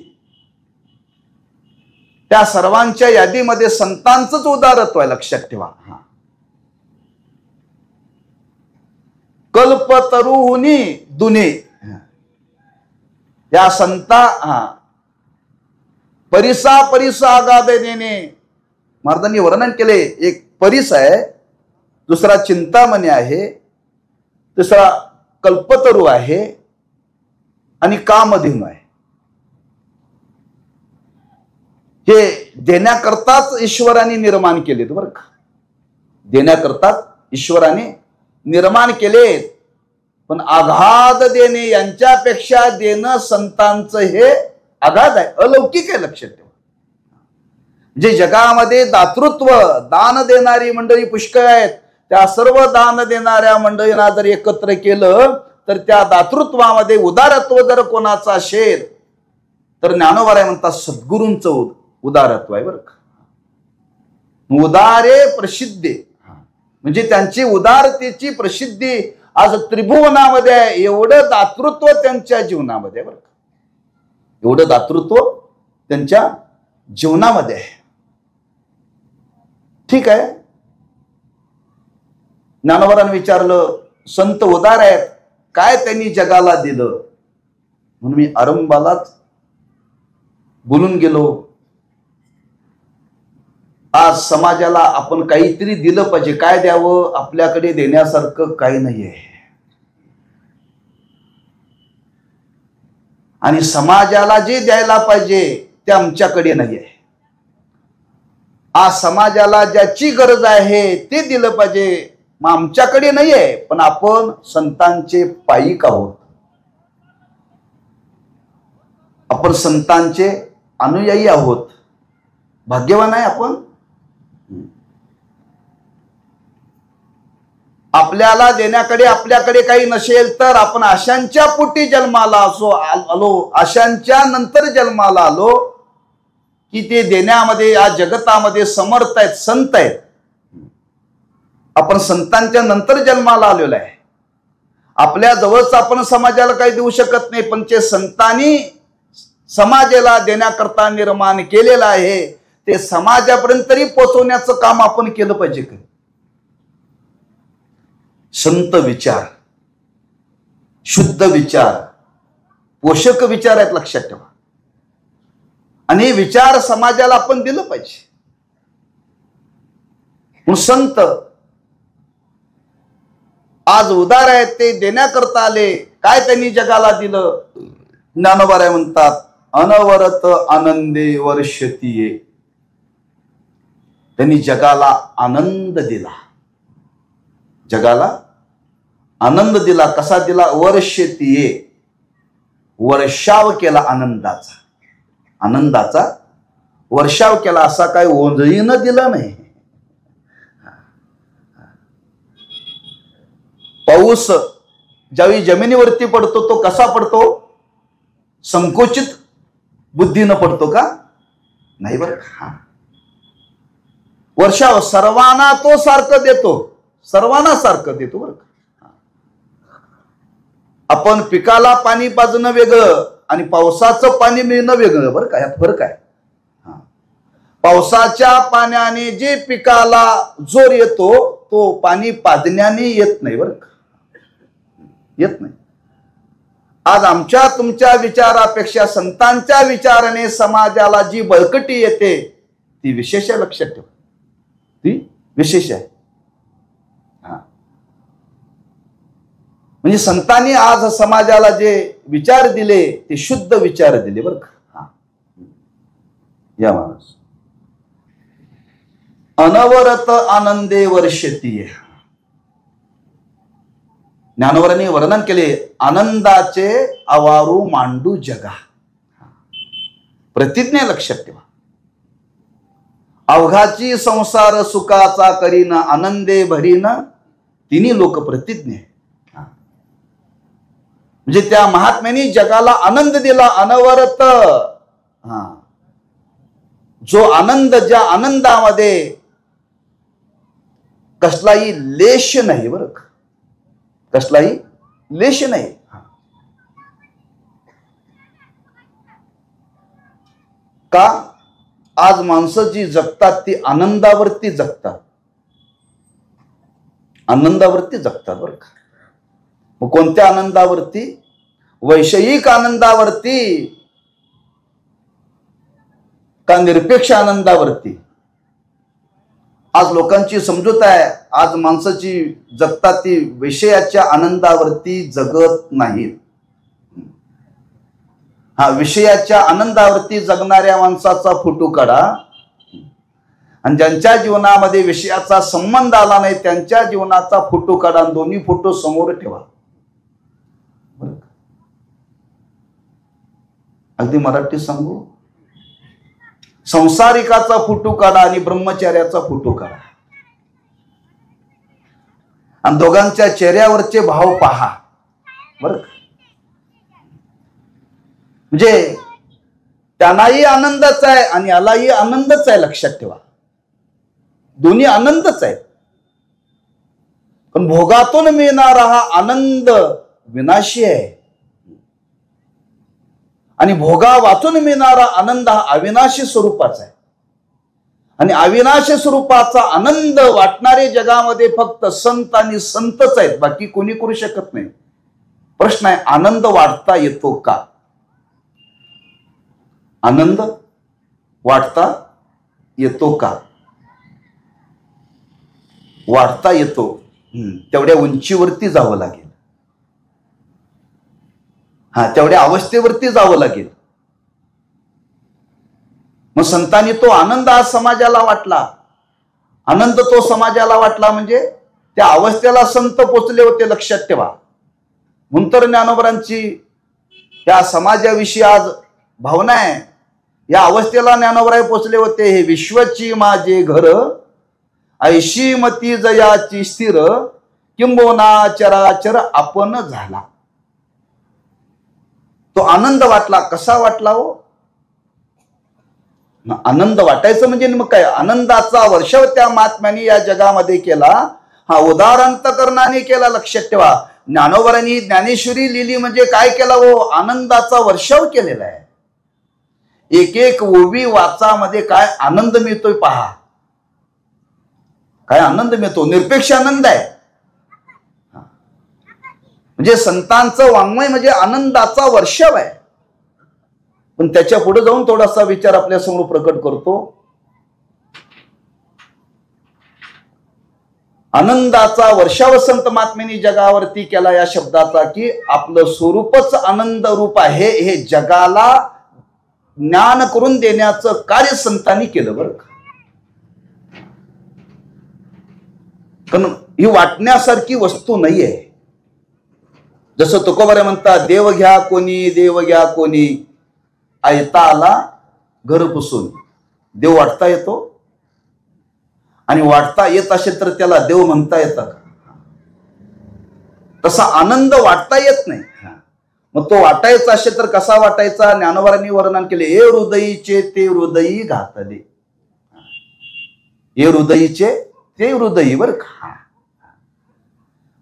त्या सर्वांच्या यादीमध्ये संतांचंच उदारत्व आहे. लक्षात ठेवा. कल्पतरुहुनी दुने. या संता परिसा आगाधेने महाराजांनी वर्णन केले. एक परिस आहे, दुसरा चिंतामणी आहे, तिसरा कल्पतरू आहे आणि कामधेनू आहे. हे देण्याकरताच ईश्वराने निर्माण केलेत बरं का. देण्याकरताच ईश्वराने निर्माण केलेत. पण आघात देणे यांच्यापेक्षा देणं संतांचं हे आघात आहे, अलौकिक आहे. लक्षात ठेवा. जे जगामध्ये दातृत्व दान देणारी मंडळी पुष्कळ आहेत, त्या सर्व दान देणाऱ्या मंडळींना जर एकत्र केलं तर त्या दातृत्वामध्ये उदारत्व जर कोणाचं असेल तर ज्ञानोबा म्हणतात सद्गुरूंचं उदारत्व आहे बरं का. उदारे प्रसिद्धे. म्हणजे त्यांची उदारतेची प्रसिद्धी आज त्रिभुवनामध्ये आहे. एवढं दातृत्व त्यांच्या जीवनामध्ये बरं का, एवढं दातृत्व त्यांच्या जीवनामध्ये आहे. ठीक आहे. ज्ञानोबांनी विचारलं संत उदार आहेत, काय त्यांनी जगाला दिलं. म्हणून मी आरंभालाच बोलून गेलो. आज समाजाला आपण काहीतरी दिलं पाहिजे. काय द्यावं? आपल्याकडे देण्यासारखं काही नाहीये. आणि समाजाला जे द्यायला पाहिजे ते आमच्याकडे नाहीये. आज समाजाला ज्याची गरज आहे ते दिलं पाहिजे, मग आमच्याकडे नाहीये. पण आपण संतांचे पाईक आहोत, आपण संतांचे अनुयायी आहोत. भाग्यवान आहे आपण. आपल्याला देण्याकडे आपल्याकडे काही नसेल तर आपण आशांच्या पोटी जन्माला आलो, आशांच्या नंतर जन्माला आलो की ते देण्यामध्ये या जगतामध्ये समर्थ आहेत, संत आहेत. आपण संतांच्या नंतर जन्माला आलेलो आहे. आपल्या जवळच आपण समाजाला काही देऊ शकत नाही, पण जे संतांनी समाजाला देण्याकरता निर्माण केलेलं आहे ते समाजापर्यंत तरी पोहोचवण्याचं काम आपण केलं पाहिजे. संत विचार, शुद्ध विचार, पोषक विचार आहेत, लक्षात ठेवा. आणि हे विचार समाजाला आपण दिलं पाहिजे. म्हणून संत आज उदार आहेत, ते देण्याकरता आले. काय त्यांनी जगाला दिलं? ज्ञानोबा म्हणतात, अनवरत आनंदे वर्षतीये. त्यांनी जगाला आनंद दिला, जगाला आनंद दिला. कसा दिला? वर्षतीये, वर्षाव केला आनंदाचा, आनंदाचा वर्षाव केला. असा काय ओंजळीनं दिला नाही. पाऊस ज्यावेळी जमिनीवरती पडतो तो कसा पडतो? संकोचित बुद्धीनं पडतो का? नाही बरं. वर्षाव सर्वांना तो सारखं देतो, सर्वांना सारखं देतो बरं. आपण पिकाला पाणी पाजणं वेगळं आणि पावसाचं पाणी मिळणं वेगळं बरं का. यात फरक आहे. पावसाच्या पाण्याने जे पिकाला जोर येतो तो पाणी पाजण्याने येत नाही बरं का, येत नाही. आज आमच्या तुमच्या विचारापेक्षा संतांच्या विचाराने समाजाला जी बळकटी येते ती विशेष आहे, लक्षात ठेवा, ती विशेष आहे. म्हणजे संतांनी आज समाजाला जे विचार दिले ते शुद्ध विचार दिले बरं का. या माणूस अनवरत आनंदे वर्षतीये. ज्ञानोबरांनी वर्णन केले, आनंदाचे आवारू मांडू जगा. प्रतिज्ञा लक्षात ठेवा. अवघाची संसार सुखाचा करीन, आनंदे भरीन तिन्ही लोक प्रतिज्ञा. म्हणजे त्या महात्म्याने जगाला आनंद दिला, अनवरत. जो आनंद, ज्या आनंदामध्ये कसलाही लेश नाही बरं का, कसलाही लेश नाही. का? आज माणसं जी जगतात ती आनंदावरती जगतात, आनंदावरती जगतात बरं का. मग कोणत्या आनंदावरती? वैषयिक आनंदावरती का निरपेक्ष आनंदावरती? आज लोकांची समजूत आहे, आज माणसाची जगतात ती विषयाच्या आनंदावरती जगत नाहीत. विषयाच्या आनंदावरती जगणाऱ्या माणसाचा फोटो काढा आणि ज्यांच्या जीवनामध्ये विषयाचा संबंध आला नाही त्यांच्या जीवनाचा फोटो काढा, दोन्ही फोटो समोर ठेवा. अगदी मराठी सांगू, संसारिकाचा फोटो काढा आणि ब्रह्मचार्याचा फोटो काढा आणि दोघांच्या चेहऱ्यावरचे भाव पहा बरं. म्हणजे त्यांनाही आनंदच आहे आणि यालाही आनंदच आहे, लक्षात ठेवा. दोन्ही आनंदच आहे. पण भोगातून मिळणारा हा आनंद विनाशी आहे आणि भोगा वाचून मिळणारा आनंद हा अविनाशी स्वरूपाचा आहे. आणि अविनाशी स्वरूपाचा आनंद वाटणारे जगामध्ये फक्त संत आणि संतच आहेत, बाकी कोणी करू शकत नाही. प्रश्न आहे, आनंद वाटता येतो का? आनंद वाटता येतो का? वाढता येतो तेवढ्या उंचीवरती जावं लागेल. तेवढ्या अवस्थेवरती जावं लागेल. मग संतांनी तो आनंद आज समाजाला वाटला. आनंद तो समाजाला वाटला म्हणजे त्या अवस्थेला संत पोचले होते, लक्षात ठेवा. म्हणून तर ज्ञानोबरांची या समाजाविषयी आज भावना आहे. या अवस्थेला ज्ञानोबराय पोचले होते. हे विश्वची माझे घर, ऐशी मती जयाची स्थिर, किंबोना चराचर आपण झाला. तो आनंद वाटला. कसा वाटला हो? आनंद वाटायचं म्हणजे मग काय, आनंदाचा वर्षाव त्या महात्म्याने या जगामध्ये केला. उदार अंतकरणाने केला. लक्षात ठेवा, ज्ञानोबरांनी ज्ञानेश्वरी लिहिली म्हणजे काय केला हो? आनंदाचा वर्षाव केलेला आहे. एक एक ओवी वाचामध्ये काय आनंद मिळतोय पहा. काय आनंद मिळतो, निरपेक्ष आनंद आहे. म्हणजे संतांचं वाङ्मय म्हणजे आनंदाचा वर्षाव आहे. पण त्याच्या पुढे जाऊन थोडासा विचार आपल्या समोर प्रकट करतो. आनंदाचा वर्षाव संत महात्म्यांनी जगावरती केला या शब्दाचा, की आपलं स्वरूपच आनंद रूप आहे हे जगाला ज्ञान करून देण्याचं कार्य संतांनी केलं बरं का. पण ही वाटण्यासारखी वस्तू नाहीये. जसं तुकोबारे म्हणतात, देव घ्या कोणी, देव घ्या कोणी, आयता आला घर पुसून. देव वाटता येतो? आणि वाटता येत असेल तर त्याला देव म्हणता येतं का? तसा आनंद वाटता येत नाही. मग तो वाटायचा असेल तर कसा वाटायचा? ज्ञानोबरांनी वर्णन केले. हे हृदयीचे ते हृदयी घातले. हे हृदयीचे ते हृदयी बर का.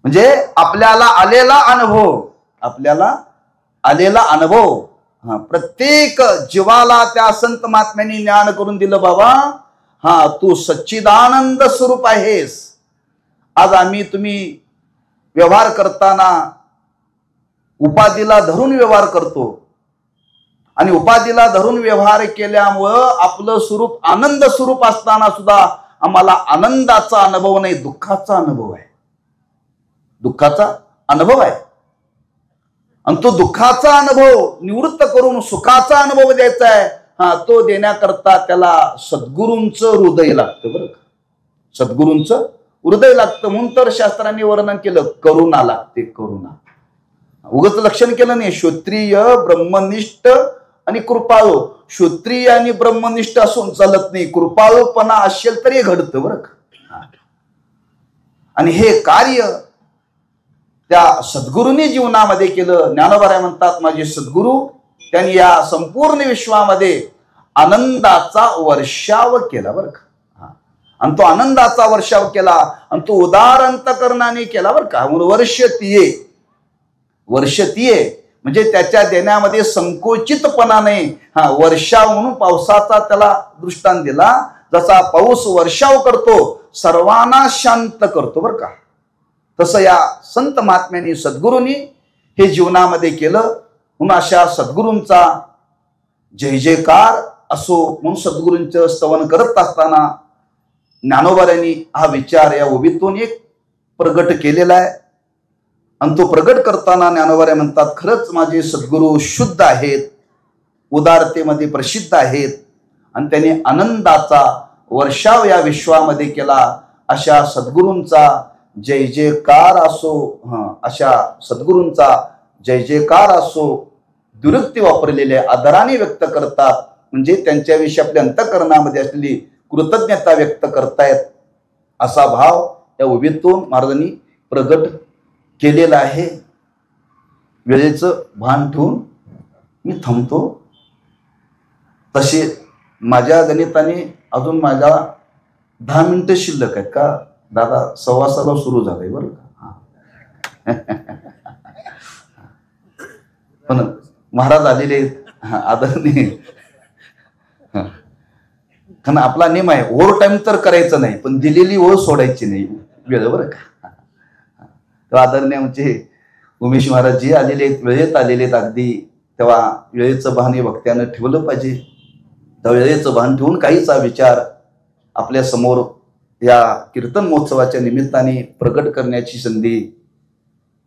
म्हणजे आपल्याला आलेला अनुभव, आपल्याला आलेला अनुभव, प्रत्येक जीवाला त्या संत महात्म्यांनी ज्ञान करून दिलं. बाबा तू सच्चिदानंद स्वरूप आहेस. आज आम्ही तुम्ही व्यवहार करताना उपाधीला धरून व्यवहार करतो, आणि उपाधीला धरून व्यवहार केल्यामुळं आपलं स्वरूप आनंद स्वरूप असताना सुद्धा आम्हाला आनंदाचा अनुभव नाही, दुःखाचा अनुभव आहे. दुःखाचा अनुभव आहे. आणि तो दुःखाचा अनुभव निवृत्त करून सुखाचा अनुभव द्यायचा आहे. तो देण्याकरता त्याला सद्गुरूंचं हृदय लागतं बरं का. सद्गुरूंचं हृदय लागतं. म्हणून तर शास्त्रांनी वर्णन केलं, करुणा लागते. करुणा उगाच लक्षण केलं नाही. श्रोत्रिय, ब्रह्मनिष्ठ आणि कृपाळू. श्रोत्रिय आणि ब्रह्मनिष्ठ असून चालत नाही, कृपाळूपणा असेल तरी घडतं बरं का. आणि हे कार्य त्या सद्गुरूंनी जीवनामध्ये केलं. ज्ञानोबराय म्हणतात, माझे सद्गुरू त्यांनी या संपूर्ण विश्वामध्ये आनंदाचा वर्षाव केला बरं का. आणि तो आनंदाचा वर्षाव केला आणि तो उदार अंतकरणाने केला बरं का. म्हणून वर्षतीये, वर्षतीये म्हणजे त्याच्या देण्यामध्ये संकोचितपणा नाही. वर्षाव म्हणून पावसाचा त्याला दृष्टांत दिला. जसा पाऊस वर्षाव करतो, सर्वांना शांत करतो बरं का, तसं या संत महात्म्यांनी सद्गुरूंनी हे जीवनामध्ये केलं. म्हणून अशा सद्गुरूंचा जय जयकार असो. म्हणून सद्गुरूंचं स्तवन करत असताना ज्ञानोबरांनी हा विचार या ओवीतून एक प्रगट केलेला आहे. आणि तो प्रगट करताना ज्ञानोबराय म्हणतात, खरंच माझे सद्गुरू शुद्ध आहेत, उदारतेमध्ये प्रसिद्ध आहेत, आणि त्यांनी आनंदाचा वर्षाव या विश्वामध्ये केला. अशा सद्गुरूंचा जय जयकार असो. अशा सद्गुरूंचा जय जयकार असो. दुरुक्ती वापरलेले आदराने व्यक्त करतात, म्हणजे त्यांच्याविषयी आपल्या अंतःकरणामध्ये असलेली कृतज्ञता व्यक्त करतायत. असा भाव या ओवीतून महाराजांनी प्रगट केलेला आहे. वेळेचं भान ठेवून मी थांबतो. तसे माझ्या गणिताने अजून माझ्या 10 मिनिटं शिल्लक आहेत का दादा? 6:15 सुरू झालंय बरं का. पण महाराज आलेले आदरणीय. कारण आपला नियम आहे, ओव्हर टाइम तर करायचं नाही, पण दिलेली ओळ सोडायची नाही वेळ बरं का. तर आदरणीय आमचे उमेश महाराज जी आलेले आहेत, वेळेत आलेले आहेत अगदी. तेव्हा वेळेचं भान हे भक्त्यानं ठेवलं पाहिजे. त्या वेळेचं भान ठेवून काहीचा विचार आपल्या समोर या कीर्तन महोत्सवाच्या निमित्ताने प्रकट करण्याची संधी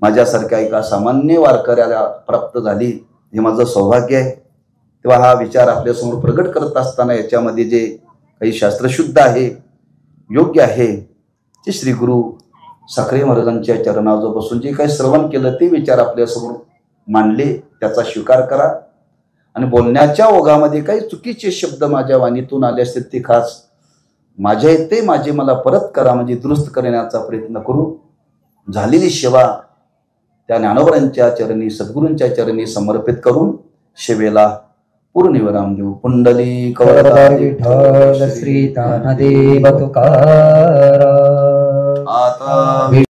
माझ्यासारख्या एका सामान्य वारकऱ्याला प्राप्त झाली, हे माझं सौभाग्य आहे. तेव्हा हा विचार आपल्यासमोर प्रकट करत असताना याच्यामध्ये जे काही शास्त्रशुद्ध आहे, योग्य आहे, ते श्री गुरु साखरे महाराजांच्या चरणाजवळ बसून जे काही श्रवण केलं ते विचार आपल्यासमोर मांडले, त्याचा स्वीकार करा. आणि बोलण्याच्या ओघामध्ये काही चुकीचे शब्द माझ्या वाणीतून आले असतील ते खास माझ्या येते माझे मला परत करा, म्हणजे दुरुस्त करण्याचा प्रयत्न करू. झालेली सेवा त्या ज्ञानोबरांच्या चरणी, सद्गुरूंच्या चरणी समर्पित करून सेवेला पूर्णविराम देऊ. पुंडलिक विठ्ठल श्री ज्ञानदेव तुकाराम. आता